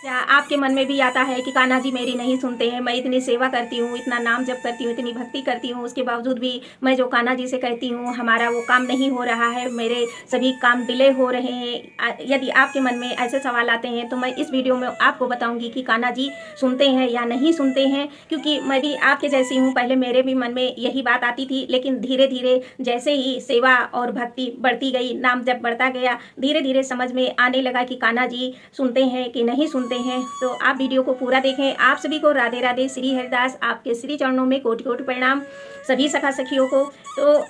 क्या आपके मन में भी आता है कि कान्हा जी मेरी नहीं सुनते हैं, मैं इतनी सेवा करती हूँ, इतना नाम जप करती हूँ, इतनी भक्ति करती हूँ, उसके बावजूद भी मैं जो कान्हा जी से कहती हूँ हमारा वो काम नहीं हो रहा है, मेरे सभी काम डिले हो रहे हैं। यदि आपके मन में ऐसे सवाल आते हैं तो मैं इस वीडियो में आपको बताऊंगी कि कान्हा जी सुनते हैं या नहीं सुनते हैं, क्योंकि मैं भी आपके जैसी हूँ। पहले मेरे भी मन में यही बात आती थी, लेकिन धीरे धीरे जैसे ही सेवा और भक्ति बढ़ती गई, नाम जप बढ़ता गया, धीरे धीरे समझ में आने लगा कि कान्हा जी सुनते हैं कि नहीं सुनते हैं। तो आप वीडियो को पूरा देखें। आप सभी को राधे राधे, श्री हरिदास, आपके श्री चरणों में कोटि कोटि प्रणाम सभी सखा सखियों को। तो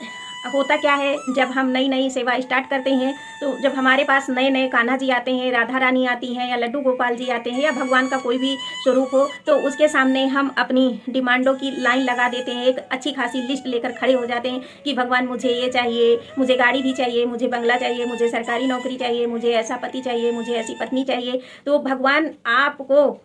होता क्या है, जब हम नई नई सेवा स्टार्ट करते हैं तो जब हमारे पास नए नए कान्हा जी आते हैं, राधा रानी आती हैं, या लड्डू गोपाल जी आते हैं, या भगवान का कोई भी स्वरूप हो, तो उसके सामने हम अपनी डिमांडों की लाइन लगा देते हैं, एक अच्छी खासी लिस्ट लेकर खड़े हो जाते हैं कि भगवान मुझे ये चाहिए, मुझे गाड़ी भी चाहिए, मुझे बंगला चाहिए, मुझे सरकारी नौकरी चाहिए, मुझे ऐसा पति चाहिए, मुझे ऐसी पत्नी चाहिए। तो भगवान आपको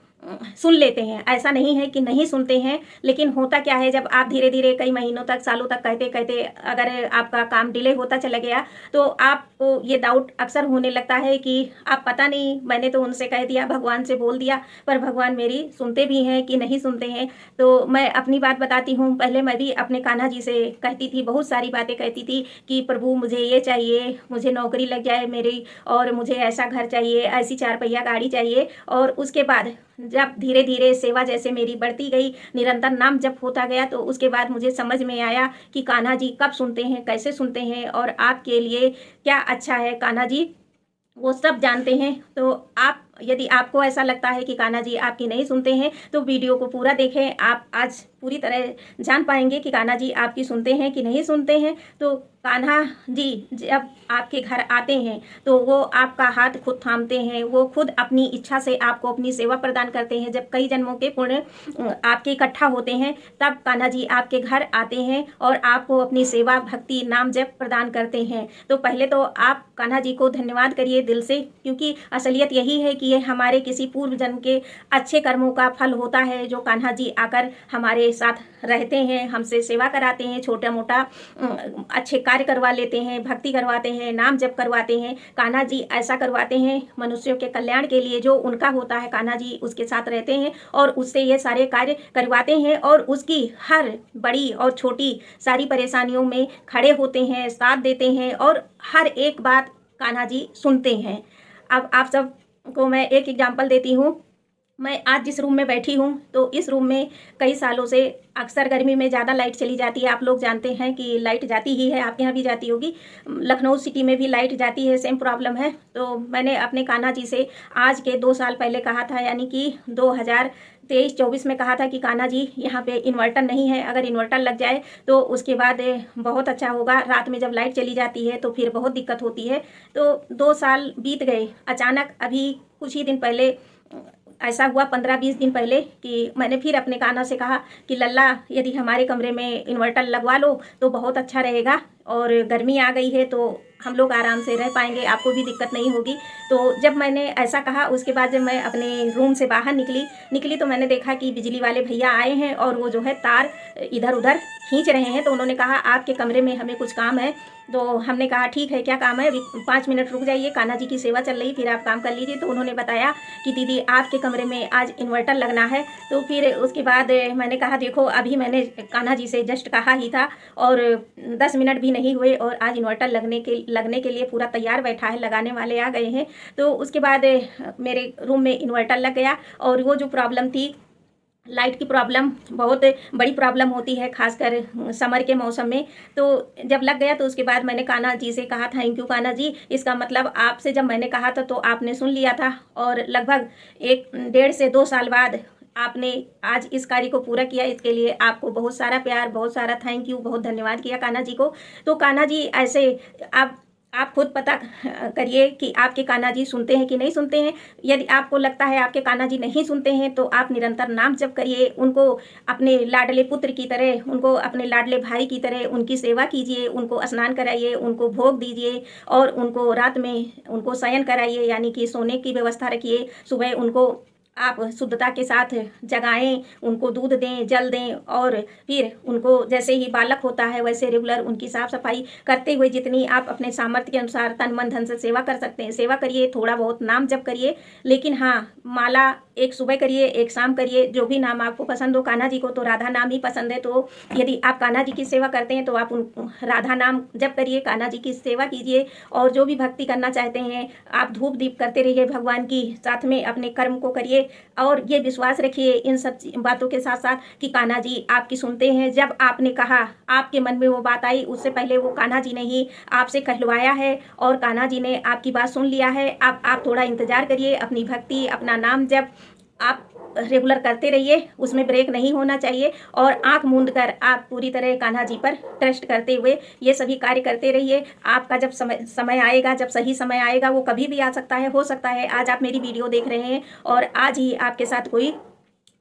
सुन लेते हैं, ऐसा नहीं है कि नहीं सुनते हैं। लेकिन होता क्या है, जब आप धीरे धीरे कई महीनों तक, सालों तक कहते कहते अगर आपका काम डिले होता चला गया तो आपको ये डाउट अक्सर होने लगता है कि आप पता नहीं, मैंने तो उनसे कह दिया, भगवान से बोल दिया, पर भगवान मेरी सुनते भी हैं कि नहीं सुनते हैं। तो मैं अपनी बात बताती हूँ। पहले मैं भी अपने कान्हा जी से कहती थी, बहुत सारी बातें कहती थी कि प्रभु मुझे ये चाहिए, मुझे नौकरी लग जाए मेरी, और मुझे ऐसा घर चाहिए, ऐसी 4 पहिया गाड़ी चाहिए। और उसके बाद जब धीरे धीरे सेवा जैसे मेरी बढ़ती गई, निरंतर नाम जप होता गया, तो उसके बाद मुझे समझ में आया कि कान्हा जी कब सुनते हैं, कैसे सुनते हैं, और आपके लिए क्या अच्छा है, कान्हा जी वो सब जानते हैं। तो आप, यदि आपको ऐसा लगता है कि कान्हा जी आपकी नहीं सुनते हैं, तो वीडियो को पूरा देखें। आप आज पूरी तरह जान पाएंगे कि कान्हा जी आपकी सुनते हैं कि नहीं सुनते हैं। तो कान्हा जी जब आपके घर आते हैं तो वो आपका हाथ खुद थामते हैं, वो खुद अपनी इच्छा से आपको अपनी सेवा प्रदान करते हैं। जब कई जन्मों के पुण्य आपके इकट्ठा होते हैं, तब कान्हा जी आपके घर आते हैं और आपको अपनी सेवा, भक्ति, नाम जप प्रदान करते हैं। तो पहले तो आप कान्हा जी को धन्यवाद करिए दिल से, क्योंकि असलियत यही है कि ये हमारे किसी पूर्व जन्म के अच्छे कर्मों का फल होता है, जो कान्हा जी आकर हमारे साथ रहते हैं, हमसे सेवा कराते हैं, छोटा मोटा अच्छे कार्य करवा लेते हैं, भक्ति करवाते हैं, नाम जप करवाते हैं। कान्हा जी ऐसा करवाते हैं मनुष्यों के कल्याण के लिए, जो उनका होता है कान्हा जी उसके साथ रहते हैं और उससे ये सारे कार्य करवाते हैं, और उसकी हर बड़ी और छोटी सारी परेशानियों में खड़े होते हैं, साथ देते हैं, और हर एक बात कान्हा जी सुनते हैं। अब आप सब को मैं एक एग्जाम्पल देती हूँ। मैं आज जिस रूम में बैठी हूँ, तो इस रूम में कई सालों से अक्सर गर्मी में ज़्यादा लाइट चली जाती है। आप लोग जानते हैं कि लाइट जाती ही है, आपके यहाँ भी जाती होगी, लखनऊ सिटी में भी लाइट जाती है, सेम प्रॉब्लम है। तो मैंने अपने कान्हा जी से आज के 2 साल पहले कहा था, यानी कि 2023-24 में कहा था कि कान्हा जी यहाँ पे इन्वर्टर नहीं है, अगर इन्वर्टर लग जाए तो उसके बाद बहुत अच्छा होगा। रात में जब लाइट चली जाती है तो फिर बहुत दिक्कत होती है। तो 2 साल बीत गए। अचानक अभी कुछ ही दिन पहले ऐसा हुआ, 15-20 दिन पहले, कि मैंने फिर अपने कान्हा से कहा कि लल्ला, यदि हमारे कमरे में इन्वर्टर लगवा लो तो बहुत अच्छा रहेगा, और गर्मी आ गई है तो हम लोग आराम से रह पाएंगे, आपको भी दिक्कत नहीं होगी। तो जब मैंने ऐसा कहा, उसके बाद जब मैं अपने रूम से बाहर निकली तो मैंने देखा कि बिजली वाले भैया आए हैं और वो जो है तार इधर उधर खींच रहे हैं। तो उन्होंने कहा आपके कमरे में हमें कुछ काम है। तो हमने कहा ठीक है, क्या काम है, अभी 5 मिनट रुक जाइए, कान्हा जी की सेवा चल रही, फिर आप काम कर लीजिए। तो उन्होंने बताया कि दीदी आपके कमरे में आज इन्वर्टर लगना है। तो फिर उसके बाद मैंने कहा देखो, अभी मैंने कान्हा जी से जस्ट कहा ही था और 10 मिनट भी नहीं हुए और आज इन्वर्टर लगने के लिए पूरा तैयार बैठा है, लगाने वाले आ गए हैं। तो उसके बाद मेरे रूम में इन्वर्टर लग गया। और वो जो प्रॉब्लम थी, लाइट की प्रॉब्लम बहुत बड़ी प्रॉब्लम होती है, खासकर समर के मौसम में। तो जब लग गया तो उसके बाद मैंने कान्हा जी से कहा, थैंक यू कान्हा जी, इसका मतलब आपसे जब मैंने कहा था तो आपने सुन लिया था, और लगभग 1 से 2 साल बाद आपने आज इस कार्य को पूरा किया। इसके लिए आपको बहुत सारा प्यार, बहुत सारा थैंक यू, बहुत धन्यवाद किया कान्हा जी को। तो कान्हा जी ऐसे, आप खुद पता करिए कि आपके कान्हा जी सुनते हैं कि नहीं सुनते हैं। यदि आपको लगता है आपके कान्हा जी नहीं सुनते हैं, तो आप निरंतर नाम जप करिए, उनको अपने लाडले पुत्र की तरह, उनको अपने लाडले भाई की तरह उनकी सेवा कीजिए, उनको स्नान कराइए, उनको भोग दीजिए, और उनको रात में उनको शयन कराइए, यानी कि सोने की व्यवस्था रखिए। सुबह उनको आप शुद्धता के साथ जगाएं, उनको दूध दें, जल दें और फिर उनको जैसे ही बालक होता है वैसे रेगुलर उनकी साफ सफाई करते हुए जितनी आप अपने सामर्थ्य के अनुसार तन मन धन से सेवा कर सकते हैं सेवा करिए, थोड़ा बहुत नाम जप करिए। लेकिन हाँ, माला एक सुबह करिए, एक शाम करिए, जो भी नाम आपको पसंद हो। कान्हा जी को तो राधा नाम ही पसंद है, तो यदि आप कान्हा जी की सेवा करते हैं तो आप उन राधा नाम जप करिए, कान्हा जी की सेवा कीजिए। और जो भी भक्ति करना चाहते हैं आप धूप दीप करते रहिए भगवान की, साथ में अपने कर्म को करिए। और ये विश्वास रखिए इन सब बातों के साथ साथ कि कान्हा जी आपकी सुनते हैं। जब आपने कहा, आपके मन में वो बात आई, उससे पहले वो कान्हा जी ने ही आपसे कहलवाया है और कान्हा जी ने आपकी बात सुन लिया है। अब आप थोड़ा इंतजार करिए, अपनी भक्ति, अपना नाम जब आप रेगुलर करते रहिए, उसमें ब्रेक नहीं होना चाहिए। और आंख मूंद कर आप पूरी तरह कान्हा जी पर ट्रस्ट करते हुए ये सभी कार्य करते रहिए। आपका जब समय आएगा, जब सही समय आएगा, वो कभी भी आ सकता है। हो सकता है आज आप मेरी वीडियो देख रहे हैं और आज ही आपके साथ कोई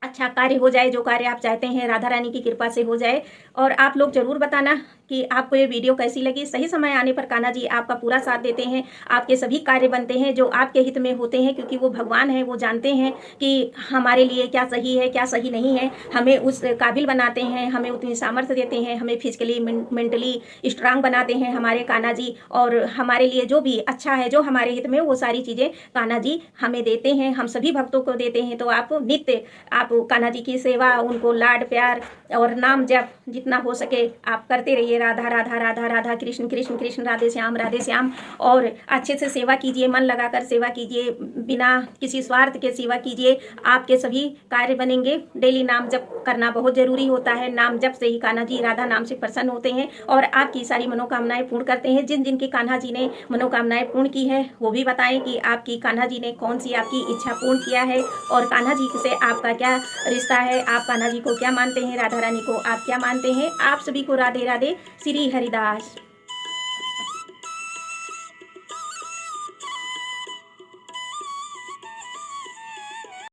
अच्छा कार्य हो जाए, जो कार्य आप चाहते हैं राधा रानी की कृपा से हो जाए। और आप लोग ज़रूर बताना कि आपको ये वीडियो कैसी लगी। सही समय आने पर कान्हा जी आपका पूरा साथ देते हैं, आपके सभी कार्य बनते हैं जो आपके हित में होते हैं, क्योंकि वो भगवान हैं। वो जानते हैं कि हमारे लिए क्या सही है, क्या सही नहीं है। हमें उस काबिल बनाते हैं, हमें उतनी सामर्थ्य देते हैं, हमें फिजिकली मेंटली स्ट्रांग बनाते हैं हमारे कान्हा जी। और हमारे लिए जो भी अच्छा है, जो हमारे हित में, वो सारी चीज़ें कान्हा जी हमें देते हैं, हम सभी भक्तों को देते हैं। तो आप नित्य आप कान्हा जी की सेवा, उनको लाड प्यार और नाम जप जितना हो सके आप करते रहिए। राधा राधा राधा राधा, कृष्ण कृष्ण कृष्ण, राधे श्याम राधे श्याम। और अच्छे से सेवा कीजिए, मन लगाकर सेवा कीजिए, बिना किसी स्वार्थ के सेवा कीजिए, आपके सभी कार्य बनेंगे। डेली नाम जप करना बहुत जरूरी होता है। नाम जप से ही कान्हा जी राधा नाम से प्रसन्न होते हैं और आपकी सारी मनोकामनाएं पूर्ण करते हैं। जिन जिनकी कान्हा जी ने मनोकामनाएं पूर्ण की है वो भी बताएं कि आपकी कान्हा जी ने कौन सी आपकी इच्छा पूर्ण किया है और कान्हा जी से आपका क्या रिश्ता है, आप कान्हा जी को क्या मानते हैं, राधा रानी को आप क्या मानते हैं। आप सभी को राधे राधे, श्री हरिदास।